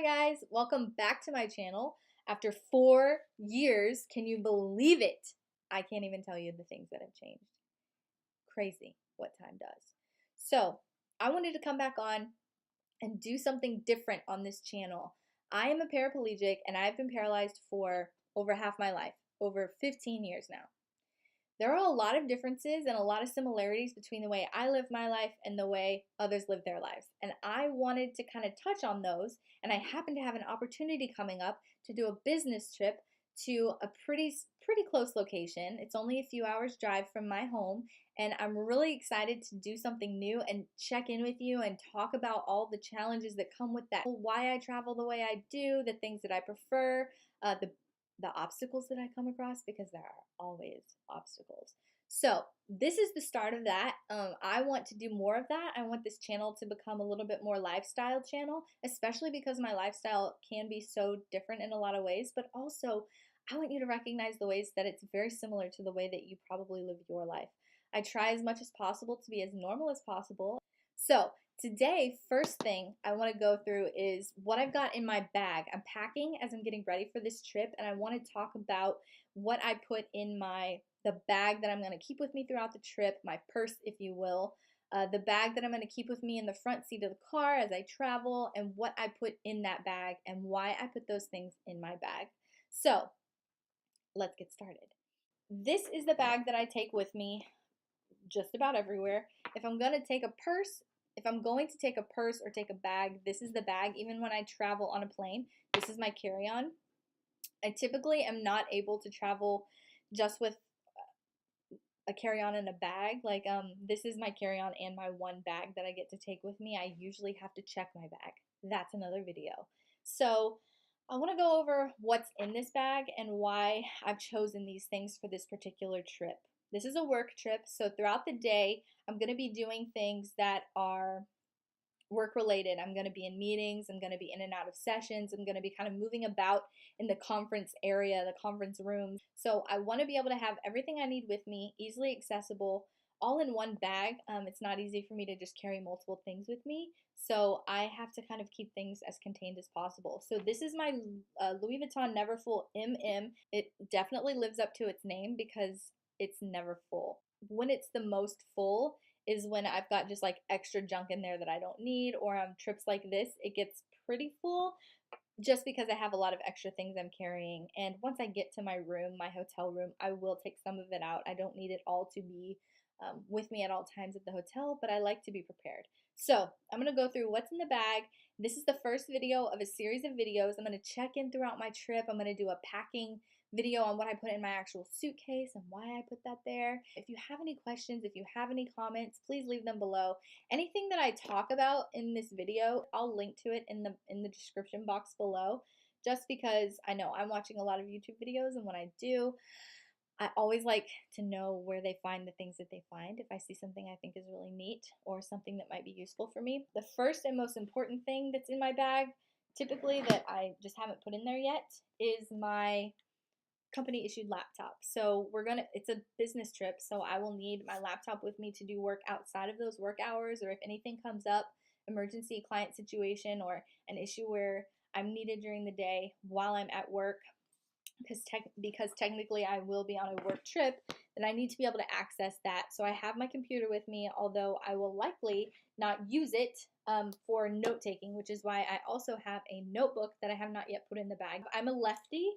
Hi guys, welcome back to my channel. After 4 years, can you believe it? I can't even tell you the things that have changed. Crazy what time does. So, I wanted to come back on and do something different on this channel. I am a paraplegic and I've been paralyzed for over half my life, over 15 years now. There are a lot of differences and a lot of similarities between the way I live my life and the way others live their lives. And I wanted to kind of touch on those. And I happen to have an opportunity coming up to do a business trip to a pretty close location. It's only a few hours drive from my home. And I'm really excited to do something new and check in with you and talk about all the challenges that come with that. Why I travel the way I do, the things that I prefer, the obstacles that I come across, because there are always obstacles. So this is the start of that. I want to do more of that. I want this channel to become a little bit more lifestyle channel, especially because my lifestyle can be so different in a lot of ways, but also I want you to recognize the ways that it's very similar to the way that you probably live your life. I try as much as possible to be as normal as possible. So today, first thing I want to go through is what I've got in my bag. I'm packing as I'm getting ready for this trip, and I want to talk about what I put in the bag that I'm going to keep with me throughout the trip, my purse, if you will, the bag that I'm going to keep with me in the front seat of the car as I travel, and what I put in that bag and why I put those things in my bag. So let's get started. This is the bag that I take with me just about everywhere. If I'm going to take a purse, or take a bag, this is the bag. Even when I travel on a plane, this is my carry-on. I typically am not able to travel just with a carry-on and a bag. This is my carry-on and my one bag that I get to take with me. I usually have to check my bag. That's another video. So I want to go over what's in this bag and why I've chosen these things for this particular trip. This is a work trip, so throughout the day, I'm going to be doing things that are work related. I'm going to be in meetings, I'm going to be in and out of sessions, I'm going to be kind of moving about in the conference area, the conference rooms. So I want to be able to have everything I need with me, easily accessible, all in one bag. It's not easy for me to just carry multiple things with me, so I have to kind of keep things as contained as possible. So this is my Louis Vuitton Neverfull MM. It definitely lives up to its name because it's never full. When it's the most full is when I've got just like extra junk in there that I don't need, or on trips like this, it gets pretty full just because I have a lot of extra things I'm carrying. And once I get to my room, my hotel room, I will take some of it out. I don't need it all to be with me at all times at the hotel, but I like to be prepared. So I'm going to go through what's in the bag. This is the first video of a series of videos. I'm going to check in throughout my trip. I'm going to do a packing video on what I put in my actual suitcase and why I put that there. If you have any questions, if you have any comments, please leave them below. Anything that I talk about in this video, I'll link to it in the description box below, just because I know I'm watching a lot of YouTube videos, and when I do, I always like to know where they find the things that they find if I see something I think is really neat or something that might be useful for me. The first and most important thing that's in my bag, typically that I just haven't put in there yet, is my company issued laptop. So it's a business trip, so I will need my laptop with me to do work outside of those work hours, or if anything comes up, emergency client situation or an issue where I'm needed during the day while I'm at work, because technically I will be on a work trip, then I need to be able to access that. So I have my computer with me, although I will likely not use it for note taking, which is why I also have a notebook that I have not yet put in the bag. I'm a lefty.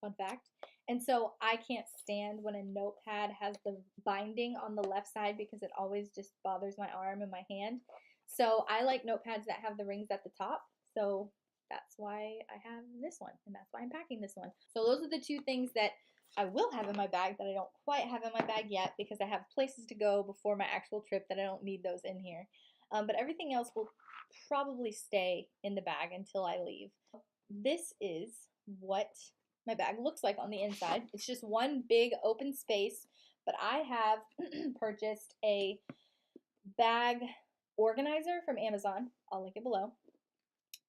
Fun fact. And so I can't stand when a notepad has the binding on the left side because it always just bothers my arm and my hand. So I like notepads that have the rings at the top. So that's why I have this one, and that's why I'm packing this one. So those are the two things that I will have in my bag that I don't quite have in my bag yet, because I have places to go before my actual trip that I don't need those in here. But everything else will probably stay in the bag until I leave. This is what my bag looks like on the inside. It's just one big open space, but I have purchased a bag organizer from Amazon. I'll link it below.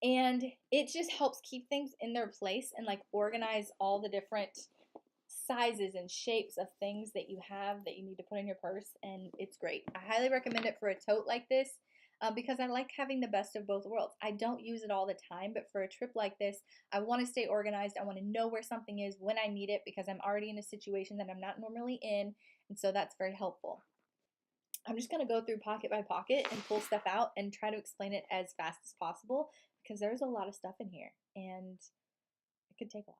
And it just helps keep things in their place and like organize all the different sizes and shapes of things that you have that you need to put in your purse, and it's great. I highly recommend it for a tote like this. because I like having the best of both worlds. I don't use it all the time, but for a trip like this, I want to stay organized. I want to know where something is when I need it because I'm already in a situation that I'm not normally in, and so that's very helpful. I'm just going to go through pocket by pocket and pull stuff out and try to explain it as fast as possible because there's a lot of stuff in here and it could take a while.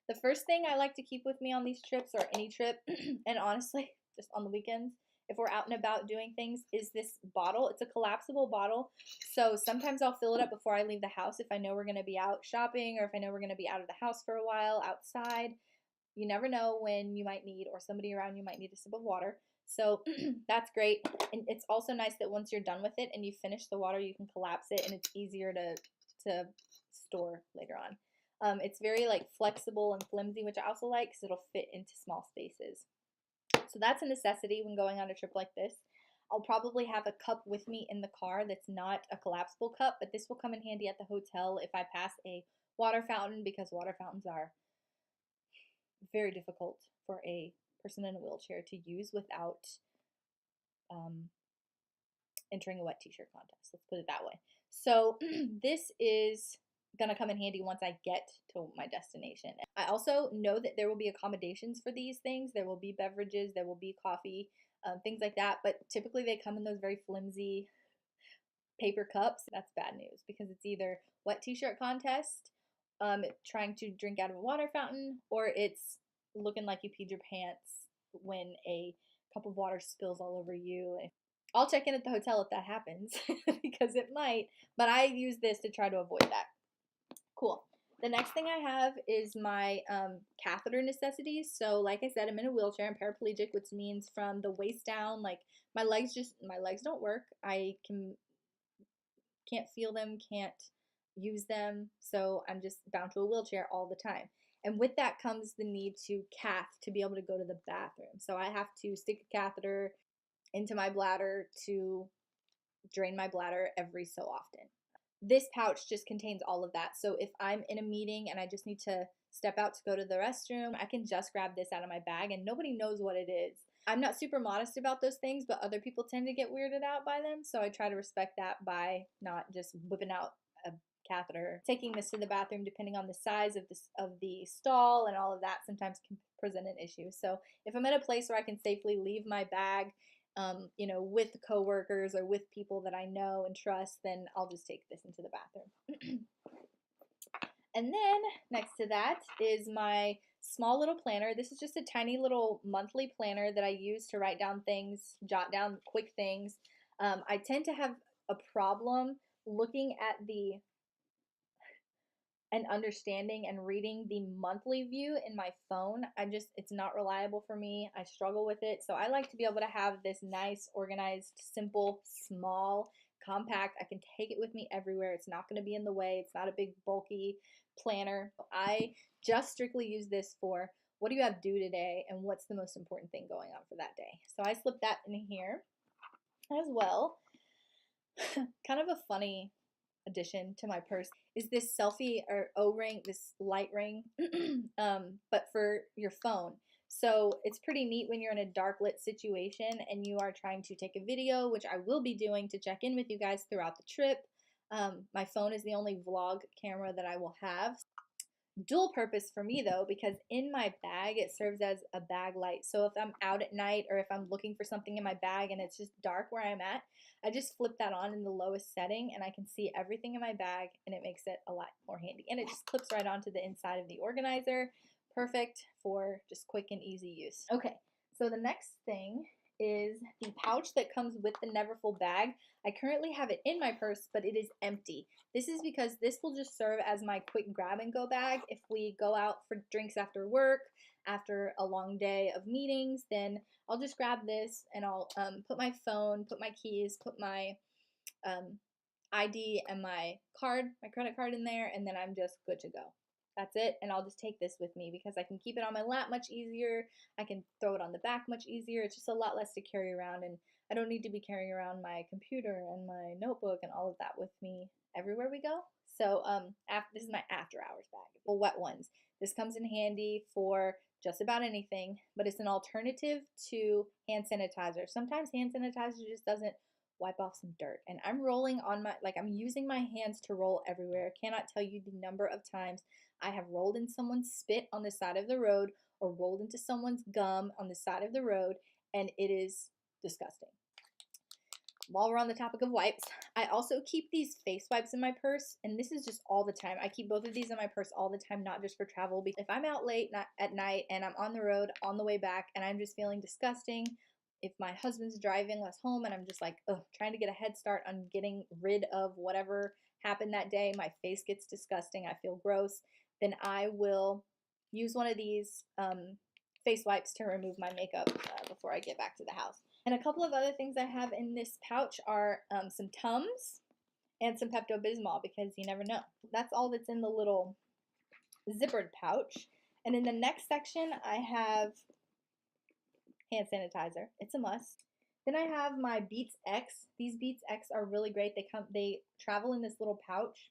The first thing I like to keep with me on these trips or any trip, and honestly, just on the weekends, if we're out and about doing things, is this bottle. It's a collapsible bottle. So sometimes I'll fill it up before I leave the house if I know we're going to be out shopping or if I know we're going to be out of the house for a while outside. You never know when you might need, or somebody around you might need a sip of water. So that's great. And it's also nice that once you're done with it and you finish the water, you can collapse it and it's easier to store later on. It's very like flexible and flimsy, which I also like because it'll fit into small spaces. So that's a necessity when going on a trip like this. I'll probably have a cup with me in the car that's not a collapsible cup, but this will come in handy at the hotel if I pass a water fountain because water fountains are very difficult for a person in a wheelchair to use without entering a wet t-shirt contest. Let's put it that way. So this is going to come in handy once I get to my destination. I also know that there will be accommodations for these things. There will be beverages, there will be coffee, things like that. But typically they come in those very flimsy paper cups. That's bad news because it's either wet t-shirt contest, trying to drink out of a water fountain, or it's looking like you peed your pants when a cup of water spills all over you. I'll check in at the hotel if that happens because it might, but I use this to try to avoid that. Cool. The next thing I have is my catheter necessities. So like I said, I'm in a wheelchair. I'm paraplegic, which means from the waist down, like my legs don't work. I can't feel them, can't use them. So I'm just bound to a wheelchair all the time. And with that comes the need to cath to be able to go to the bathroom. So I have to stick a catheter into my bladder to drain my bladder every so often. This pouch just contains all of that. So if I'm in a meeting and I just need to step out to go to the restroom, I can just grab this out of my bag and nobody knows what it is. I'm not super modest about those things, but other people tend to get weirded out by them. So I try to respect that by not just whipping out a catheter. Taking this to the bathroom, depending on the size of the stall and all of that, sometimes can present an issue. So if I'm at a place where I can safely leave my bag, with coworkers or with people that I know and trust, then I'll just take this into the bathroom. And then next to that is my small little planner. This is just a tiny little monthly planner that I use to write down things, jot down quick things. I tend to have a problem looking at and understanding and reading the monthly view in my phone. It's not reliable for me. I struggle with it. So I like to be able to have this nice, organized, simple, small, compact. I can take it with me everywhere. It's not going to be in the way. It's not a big, bulky planner. I just strictly use this for what do you have due today and what's the most important thing going on for that day. So I slipped that in here as well. Kind of a funny addition to my purse is this Selfie or O-ring, this light ring, but for your phone. So it's pretty neat when you're in a dark lit situation and you are trying to take a video, which I will be doing to check in with you guys throughout the trip. My phone is the only vlog camera that I will have. Dual purpose for me though, because in my bag it serves as a bag light. So if I'm out at night or if I'm looking for something in my bag and it's just dark where I'm at, I just flip that on in the lowest setting and I can see everything in my bag and it makes it a lot more handy. And it just clips right onto the inside of the organizer. Perfect for just quick and easy use. Okay, so the next thing is the pouch that comes with the Neverfull bag. I currently have it in my purse, but it is empty. This is because this will just serve as my quick grab and go bag. If we go out for drinks after work, after a long day of meetings, then I'll just grab this and I'll put my phone, put my keys, put my ID and my credit card in there, and then I'm just good to go. That's it, and I'll just take this with me because I can keep it on my lap much easier. I can throw it on the back much easier. It's just a lot less to carry around, and I don't need to be carrying around my computer and my notebook and all of that with me everywhere we go. So this is my after hours bag. Well, wet ones. This comes in handy for just about anything, but it's an alternative to hand sanitizer. Sometimes hand sanitizer just doesn't wipe off some dirt. And I'm rolling on my, like, I'm using my hands to roll everywhere. I cannot tell you the number of times I have rolled in someone's spit on the side of the road or rolled into someone's gum on the side of the road, and it is disgusting. While we're on the topic of wipes, I also keep these face wipes in my purse, and this is just all the time. I keep both of these in my purse all the time, not just for travel. Because if I'm out late at night and I'm on the road on the way back and I'm just feeling disgusting, if my husband's driving us home and I'm just like, ugh, trying to get a head start on getting rid of whatever happened that day, my face gets disgusting, I feel gross, then I will use one of these face wipes to remove my makeup before I get back to the house. And a couple of other things I have in this pouch are some Tums and some Pepto-Bismol, because you never know. That's all that's in the little zippered pouch. And in the next section, I have hand sanitizer. It's a must. Then I have my Beats X. These Beats X are really great. They travel in this little pouch,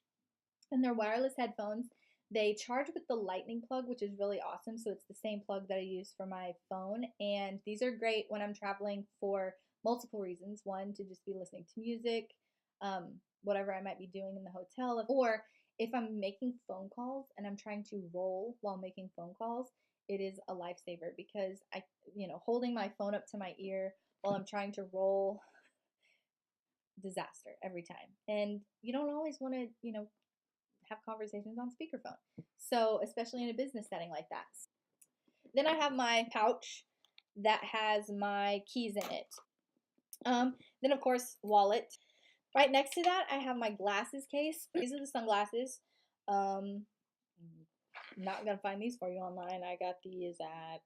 and they're wireless headphones. They charge with the lightning plug, which is really awesome. So it's the same plug that I use for my phone. And these are great when I'm traveling for multiple reasons. One, to just be listening to music, whatever I might be doing in the hotel, or if I'm making phone calls and I'm trying to roll while making phone calls, it is a lifesaver, because holding my phone up to my ear while I'm trying to roll, disaster every time. And you don't always want to, have conversations on speakerphone. So especially in a business setting like that. Then I have my pouch that has my keys in it. Then of course, wallet. Right next to that, I have my glasses case. These are the sunglasses. Not gonna find these for you online. I got these at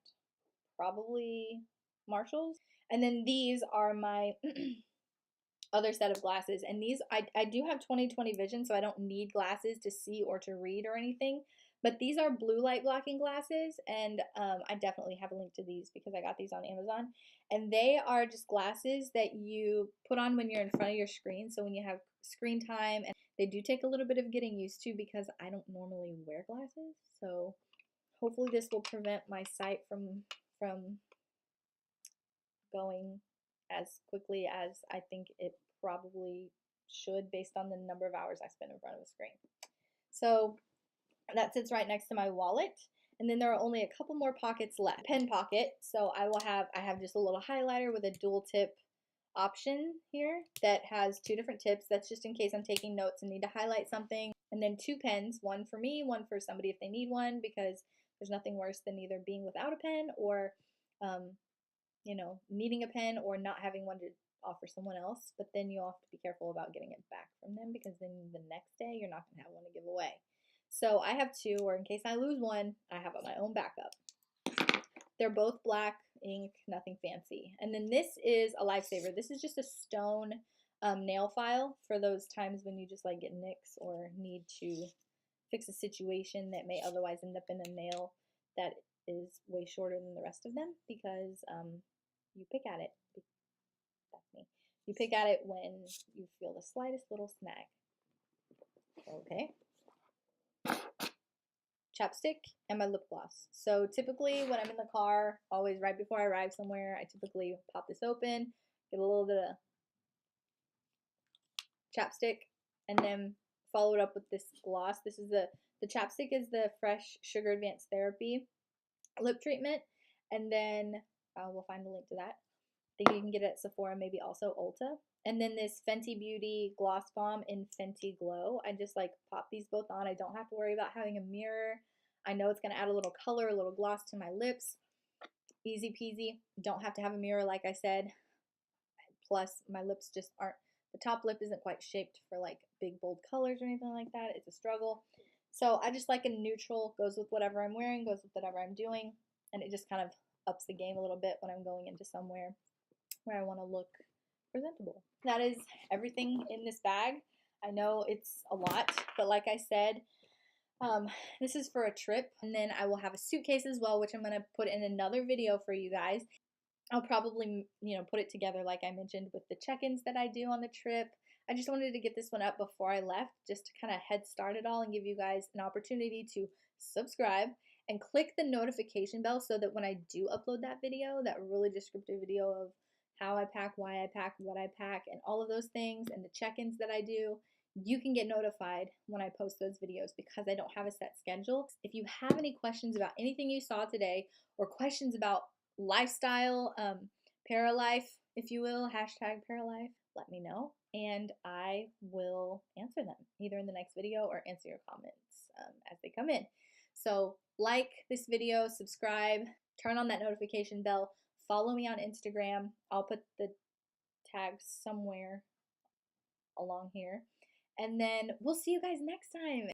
probably Marshall's. And then these are my other set of glasses, and these I do have 20/20 vision, so I don't need glasses to see or to read or anything, but these are blue light blocking glasses, and I definitely have a link to these because I got these on Amazon, and they are just glasses that you put on when you're in front of your screen, so when you have screen time, and they do take a little bit of getting used to because I don't normally wear glasses, so hopefully this will prevent my sight from going as quickly as I think it probably should, based on the number of hours I spend in front of a screen. So that sits right next to my wallet. And then there are only a couple more pockets left. Pen pocket. So I have just a little highlighter with a dual tip option here that has 2 different tips. That's just in case I'm taking notes and need to highlight something. And then 2 pens, one for me, one for somebody if they need one, because there's nothing worse than either being without a pen or needing a pen or not having one to offer someone else, but then you'll have to be careful about getting it back from them, because then the next day you're not going to have one to give away. So I have 2, or in case I lose one, I have my own backup. They're both black ink, nothing fancy. And then this is a lifesaver. This is just a stone nail file for those times when you just like get nicks or need to fix a situation that may otherwise end up in a nail that is way shorter than the rest of them, because you pick at it. That's me. You pick at it when you feel the slightest little snag. Okay. Chapstick and my lip gloss. So typically when I'm in the car, always right before I arrive somewhere, I typically pop this open, get a little bit of chapstick, and then follow it up with this gloss. This is the chapstick is the Fresh Sugar Advanced Therapy lip treatment, and then we'll find the link to that. I think you can get it at Sephora, maybe also Ulta. And then this Fenty Beauty Gloss Bomb in Fenty Glow. I just like pop these both on. I don't have to worry about having a mirror. I know it's going to add a little color, a little gloss to my lips. Easy peasy. Don't have to have a mirror, like I said. Plus, my lips just aren't, the top lip isn't quite shaped for like big, bold colors or anything like that. It's a struggle. So I just like a neutral, goes with whatever I'm wearing, goes with whatever I'm doing. And it just kind of ups the game a little bit when I'm going into somewhere where I want to look presentable. That is everything in this bag. I know it's a lot, but like I said, this is for a trip, and then I will have a suitcase as well, which I'm going to put in another video for you guys. I'll probably, put it together like I mentioned with the check-ins that I do on the trip. I just wanted to get this one up before I left, just to kind of head start it all and give you guys an opportunity to subscribe and click the notification bell so that when I do upload that video, that really descriptive video of how I pack, why I pack, what I pack, and all of those things, and the check-ins that I do, you can get notified when I post those videos because I don't have a set schedule. If you have any questions about anything you saw today or questions about lifestyle, paralife, if you will, hashtag paralife, let me know and I will answer them either in the next video or answer your comments as they come in. So like this video, subscribe, turn on that notification bell, follow me on Instagram. I'll put the tags somewhere along here. And then we'll see you guys next time.